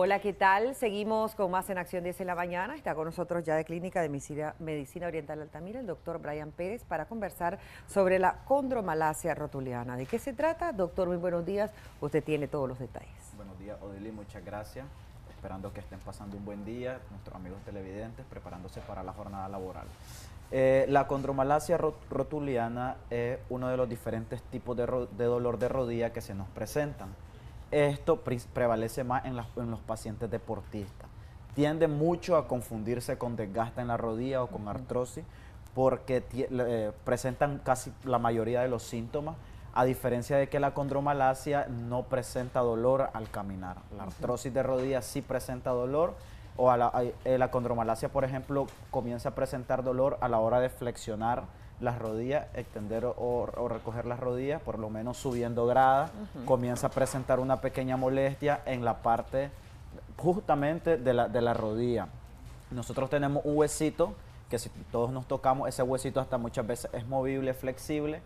Hola, ¿qué tal? Seguimos con más en Acción 10 en la mañana. Está con nosotros ya de Clínica de Medicina Oriental Altamira el doctor Brian Pérez para conversar sobre la condromalacia rotuliana. ¿De qué se trata? Doctor, muy buenos días. Usted tiene todos los detalles. Buenos días, Odili, muchas gracias. Esperando que estén pasando un buen día, nuestros amigos televidentes, preparándose para la jornada laboral. La condromalacia rotuliana es uno de los diferentes tipos de dolor de rodilla que se nos presentan. Esto prevalece más en los pacientes deportistas. Tiende mucho a confundirse con desgaste en la rodilla o con artrosis porque presentan casi la mayoría de los síntomas, a diferencia de que la condromalacia no presenta dolor al caminar. La artrosis de rodilla sí presenta dolor, o la condromalacia, por ejemplo, comienza a presentar dolor a la hora de flexionar las rodillas, extender o recoger las rodillas, por lo menos subiendo grada, comienza a presentar una pequeña molestia en la parte justamente de la rodilla. Nosotros tenemos un huesito que si todos nos tocamos, ese huesito hasta muchas veces es movible, flexible,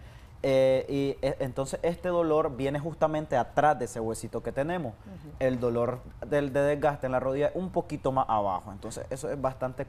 entonces este dolor viene justamente atrás de ese huesito que tenemos. El dolor de desgaste en la rodilla es un poquito más abajo, entonces eso es bastante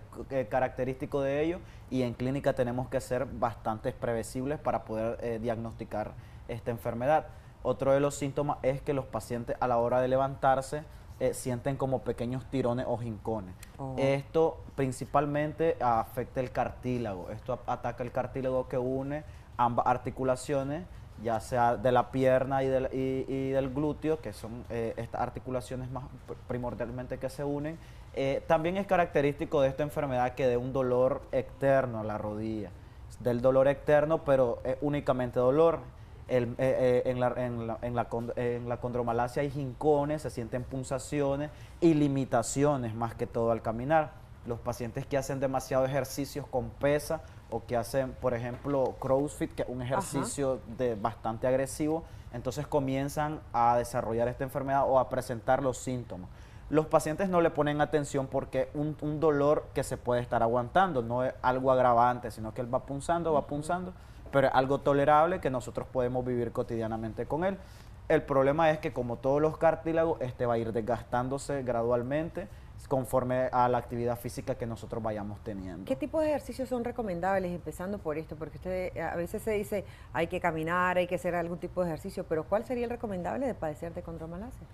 característico de ello, y en clínica tenemos que ser bastante previsibles para poder diagnosticar esta enfermedad. Otro de los síntomas es que los pacientes a la hora de levantarse sienten como pequeños tirones o jincones. Esto principalmente afecta el cartílago. Esto ataca el cartílago que une ambas articulaciones, ya sea de la pierna y del glúteo, que son estas articulaciones más primordialmente que se unen. También es característico de esta enfermedad que dé un dolor externo a la rodilla. Del dolor externo, pero es únicamente dolor. En la condromalacia hay jincones, se sienten punzaciones y limitaciones más que todo al caminar. Los pacientes que hacen demasiado ejercicios con pesa o que hacen, por ejemplo, CrossFit, que es un ejercicio bastante agresivo, entonces comienzan a desarrollar esta enfermedad o a presentar los síntomas. Los pacientes no le ponen atención porque es un dolor que se puede estar aguantando, no es algo agravante, sino que él va punzando, pero es algo tolerable que nosotros podemos vivir cotidianamente con él. El problema es que, como todos los cartílagos, este va a ir desgastándose gradualmente conforme a la actividad física que nosotros vayamos teniendo. ¿Qué tipo de ejercicios son recomendables, empezando por esto? Porque usted a veces se dice hay que caminar, hay que hacer algún tipo de ejercicio, pero ¿cuál sería el recomendable de padecer de condromalacia?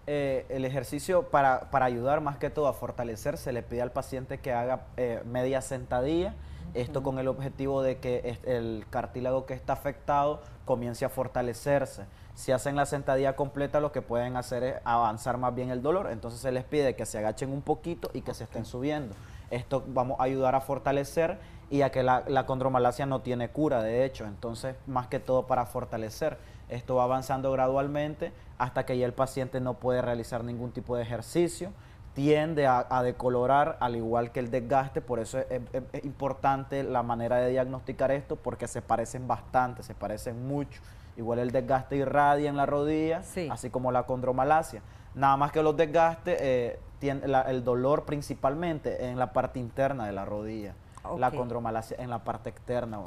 El ejercicio para ayudar más que todo a fortalecer, se le pide al paciente que haga media sentadilla, esto con el objetivo de que el cartílago que está afectado comience a fortalecerse. Si hacen la sentadilla completa, lo que pueden hacer es avanzar más bien el dolor, entonces se les pide que se agachen un poquito y que se estén subiendo. Esto vamos a ayudar a fortalecer y a que la condromalacia no tiene cura, de hecho, entonces más que todo para fortalecer. Esto va avanzando gradualmente hasta que ya el paciente no puede realizar ningún tipo de ejercicio, tiende a decolorar al igual que el desgaste, por eso es importante la manera de diagnosticar esto, porque se parecen bastante, se parecen mucho. Igual el desgaste irradia en la rodilla, así como la condromalacia. Nada más que los desgastes tienen el dolor principalmente en la parte interna de la rodilla, la condromalacia en la parte externa.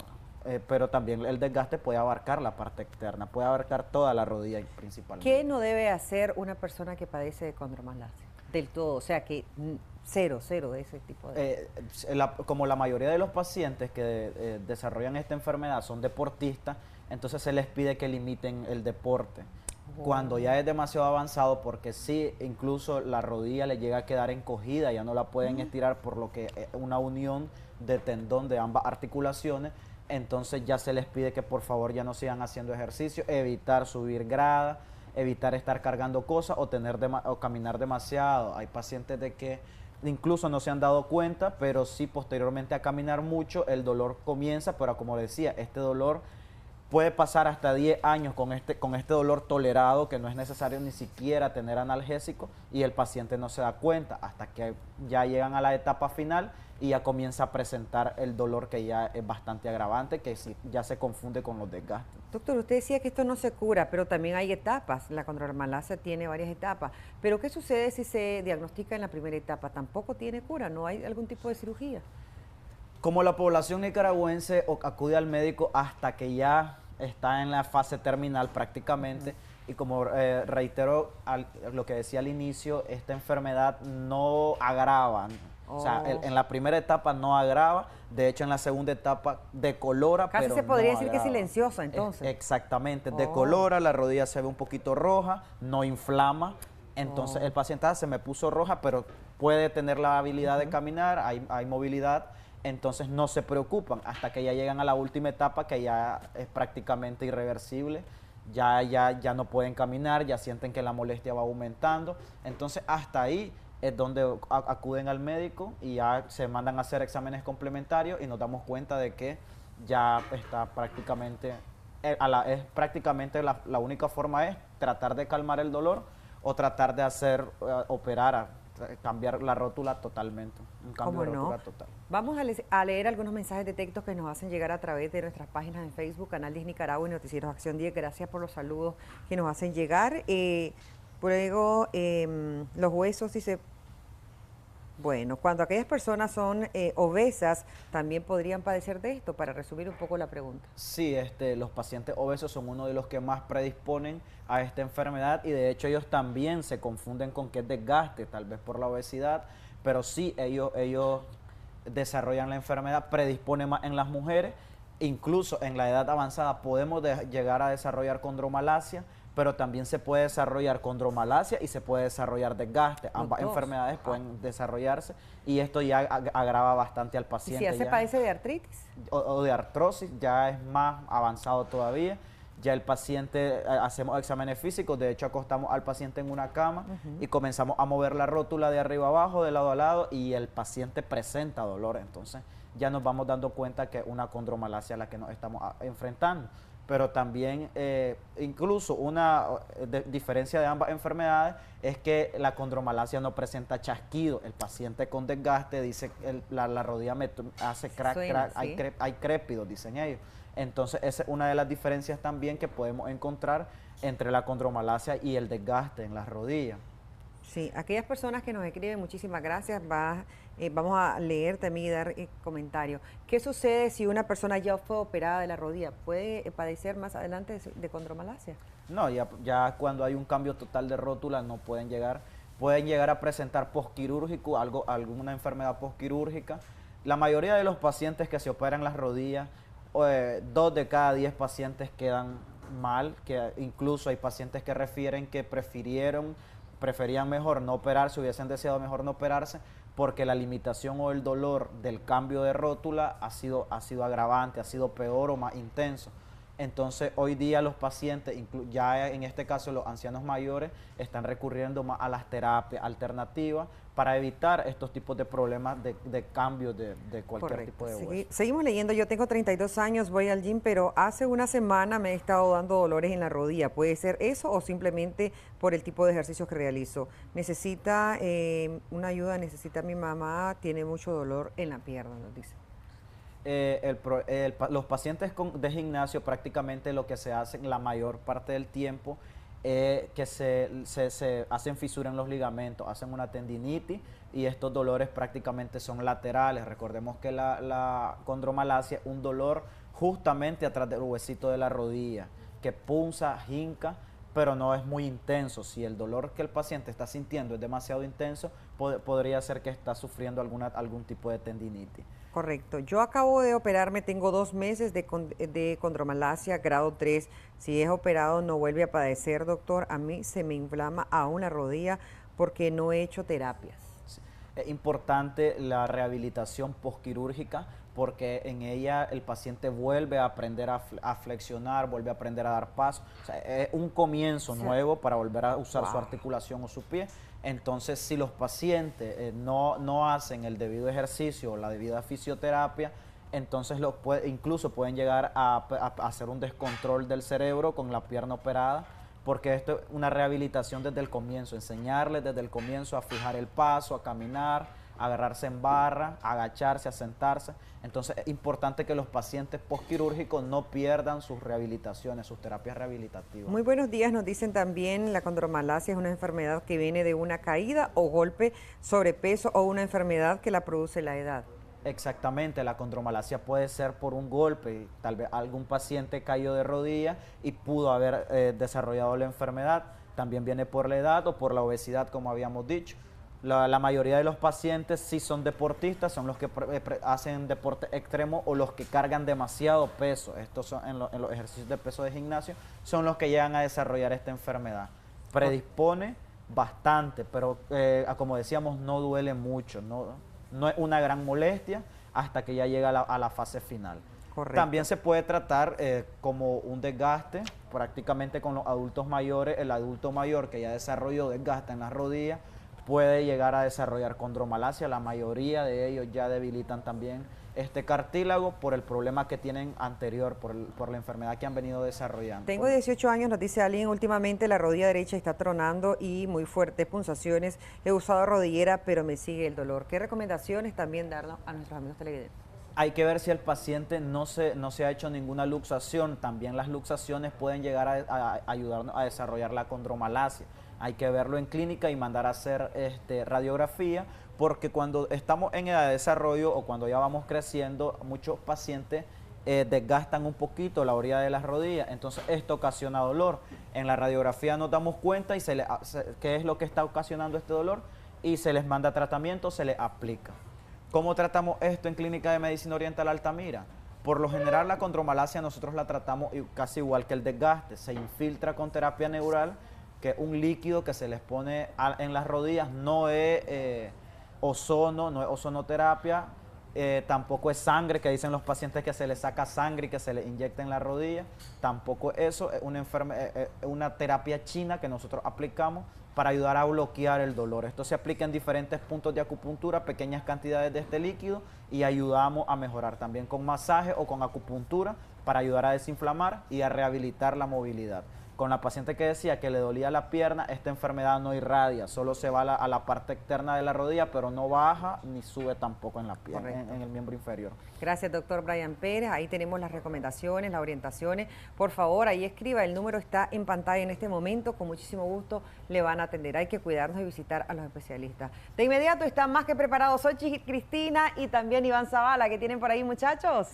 Pero también el desgaste puede abarcar la parte externa, puede abarcar toda la rodilla principalmente. ¿Qué no debe hacer una persona que padece de condromalacia? Del todo, o sea que cero de ese tipo de... como la mayoría de los pacientes que desarrollan esta enfermedad son deportistas, entonces se les pide que limiten el deporte. Cuando ya es demasiado avanzado, porque sí, incluso la rodilla le llega a quedar encogida, ya no la pueden estirar, por lo que es una unión de tendón de ambas articulaciones, entonces ya se les pide que por favor ya no sigan haciendo ejercicio, evitar subir grada, evitar estar cargando cosas o caminar demasiado. Hay pacientes de que incluso no se han dado cuenta, pero sí posteriormente a caminar mucho el dolor comienza, pero como decía, este dolor puede pasar hasta 10 años con este dolor tolerado, que no es necesario ni siquiera tener analgésico, y el paciente no se da cuenta hasta que ya llegan a la etapa final y ya comienza a presentar el dolor, que ya es bastante agravante, que ya se confunde con los desgastes. Doctor, usted decía que esto no se cura, pero también hay etapas. La condromalacia tiene varias etapas. ¿Pero qué sucede si se diagnostica en la primera etapa? ¿Tampoco tiene cura? ¿No hay algún tipo de cirugía? Como la población nicaragüense acude al médico hasta que ya está en la fase terminal prácticamente, Y como reitero lo que decía al inicio, esta enfermedad no agrava. O sea, Oh. en la primera etapa no agrava, de hecho en la segunda etapa decolora, Casi pero se podría no decir que es agrava. silenciosa entonces. Exactamente, Oh. decolora, la rodilla se ve un poquito roja, no inflama, entonces el paciente se me puso roja, pero puede tener la habilidad de caminar, hay movilidad, entonces no se preocupan hasta que ya llegan a la última etapa que ya es prácticamente irreversible. Ya no pueden caminar, ya sienten que la molestia va aumentando. Entonces, hasta ahí es donde acuden al médico y ya se mandan a hacer exámenes complementarios y nos damos cuenta de que ya está prácticamente, es prácticamente la única forma es tratar de calmar el dolor o tratar de hacer, cambiar la rótula totalmente, un cambio ¿Cómo de no? rótula total. Vamos a leer algunos mensajes de texto que nos hacen llegar a través de nuestras páginas en Facebook, Canal 10 Nicaragua y Noticieros Acción 10. Gracias por los saludos que nos hacen llegar. Luego, los huesos, dice, bueno, cuando aquellas personas son obesas, también podrían padecer de esto, para resumir un poco la pregunta. Sí, los pacientes obesos son uno de los que más predisponen a esta enfermedad y de hecho ellos también se confunden con que es desgaste, tal vez por la obesidad, pero sí ellos desarrollan la enfermedad, predisponen más en las mujeres, incluso en la edad avanzada podemos llegar a desarrollar condromalacia, pero también se puede desarrollar condromalacia y se puede desarrollar desgaste. Ambas enfermedades pueden desarrollarse y esto ya agrava bastante al ¿Y paciente. si ya se padece de artritis? O de artrosis, ya es más avanzado todavía. Ya el paciente, hacemos exámenes físicos, de hecho acostamos al paciente en una cama y comenzamos a mover la rótula de arriba abajo, de lado a lado, y el paciente presenta dolor. Entonces ya nos vamos dando cuenta que es una condromalacia a la que nos estamos enfrentando. Pero también, incluso una diferencia de ambas enfermedades es que la condromalacia no presenta chasquido. El paciente con desgaste dice que la rodilla hace crack, Suena, crack, sí. hay crépidos, dicen ellos. Entonces, esa es una de las diferencias también que podemos encontrar entre la condromalacia y el desgaste en las rodillas. Sí, aquellas personas que nos escriben, muchísimas gracias. Vamos a leer también y dar comentarios. ¿Qué sucede si una persona ya fue operada de la rodilla? ¿Puede padecer más adelante de condromalacia? No, ya cuando hay un cambio total de rótula no pueden llegar a presentar posquirúrgico, alguna enfermedad posquirúrgica. La mayoría de los pacientes que se operan las rodillas, 2 de cada 10 pacientes quedan mal, que incluso hay pacientes que refieren que preferían mejor no operarse, hubiesen deseado mejor no operarse, porque la limitación o el dolor del cambio de rótula ha sido agravante, ha sido peor o más intenso. Entonces, hoy día los pacientes, ya en este caso los ancianos mayores, están recurriendo más a las terapias alternativas para evitar estos tipos de problemas de cambio de cualquier tipo de hueso. Seguimos leyendo. Yo tengo 32 años, voy al gym, pero hace una semana me he estado dando dolores en la rodilla. ¿Puede ser eso o simplemente por el tipo de ejercicios que realizo? Necesita una ayuda, necesita mi mamá, tiene mucho dolor en la pierna, nos dice. Los pacientes de gimnasio prácticamente lo que se hacen la mayor parte del tiempo que se hacen fisura en los ligamentos, hacen una tendinitis y estos dolores prácticamente son laterales. Recordemos que la condromalacia es un dolor justamente atrás del huesito de la rodilla, que punza, jinca, pero no es muy intenso. Si el dolor que el paciente está sintiendo es demasiado intenso, podría ser que está sufriendo algún tipo de tendinitis. Correcto. Yo acabo de operarme, tengo 2 meses de condromalacia grado 3. Si es operado no vuelve a padecer, doctor. A mí se me inflama aún la rodilla porque no he hecho terapias. Sí. Es importante la rehabilitación posquirúrgica porque en ella el paciente vuelve a aprender a flexionar, vuelve a aprender a dar paso. O sea, es un comienzo nuevo para volver a usar su articulación o su pie. Entonces, si los pacientes no hacen el debido ejercicio o la debida fisioterapia, entonces incluso pueden llegar a hacer un descontrol del cerebro con la pierna operada, porque esto es una rehabilitación desde el comienzo, enseñarles desde el comienzo a fijar el paso, a caminar, a agarrarse en barra, a agacharse, a sentarse. Entonces es importante que los pacientes postquirúrgicos no pierdan sus rehabilitaciones, sus terapias rehabilitativas. Muy buenos días, nos dicen también la condromalacia es una enfermedad que viene de una caída o golpe, sobrepeso o una enfermedad que la produce la edad. Exactamente, la condromalacia puede ser por un golpe, tal vez algún paciente cayó de rodilla y pudo haber desarrollado la enfermedad, también viene por la edad o por la obesidad, como habíamos dicho. La mayoría de los pacientes sí son deportistas, son los que hacen deporte extremo o los que cargan demasiado peso, estos son en los ejercicios de peso de gimnasio, son los que llegan a desarrollar esta enfermedad. Predispone bastante, pero como decíamos, no duele mucho, no es una gran molestia hasta que ya llega a la fase final. Correcto. También se puede tratar como un desgaste, prácticamente con los adultos mayores. El adulto mayor que ya desarrolló desgaste en las rodillas puede llegar a desarrollar condromalacia. La mayoría de ellos ya debilitan también este cartílago por el problema que tienen anterior, por la enfermedad que han venido desarrollando. Tengo 18 años, nos dice alguien, últimamente la rodilla derecha está tronando y muy fuertes punzaciones. He usado rodillera, pero me sigue el dolor. ¿Qué recomendaciones también darnos a nuestros amigos televidentes? Hay que ver si el paciente no se ha hecho ninguna luxación. También las luxaciones pueden llegar a ayudarnos a desarrollar la condromalacia. Hay que verlo en clínica y mandar a hacer radiografía, porque cuando estamos en edad de desarrollo o cuando ya vamos creciendo, muchos pacientes desgastan un poquito la orilla de las rodillas, entonces esto ocasiona dolor. En la radiografía nos damos cuenta y qué es lo que está ocasionando este dolor y se les manda tratamiento, se les aplica. ¿Cómo tratamos esto en Clínica de Medicina Oriental Altamira? Por lo general la condromalacia nosotros la tratamos casi igual que el desgaste. Se infiltra con terapia neural, que es un líquido que se les pone en las rodillas. No es ozono, no es ozonoterapia, tampoco es sangre, que dicen los pacientes que se les saca sangre y que se les inyecta en la rodilla. Tampoco eso, es una terapia china que nosotros aplicamos para ayudar a bloquear el dolor. Esto se aplica en diferentes puntos de acupuntura, pequeñas cantidades de este líquido, y ayudamos a mejorar también con masaje o con acupuntura para ayudar a desinflamar y a rehabilitar la movilidad. Con la paciente que decía que le dolía la pierna, esta enfermedad no irradia, solo se va a la parte externa de la rodilla, pero no baja ni sube tampoco en la pierna, en el miembro inferior. Gracias, doctor Brian Pérez. Ahí tenemos las recomendaciones, las orientaciones. Por favor, ahí escriba, el número está en pantalla en este momento. Con muchísimo gusto le van a atender. Hay que cuidarnos y visitar a los especialistas. De inmediato están más que preparados Xochitl, Cristina y también Iván Zavala. ¿Qué tienen por ahí, muchachos?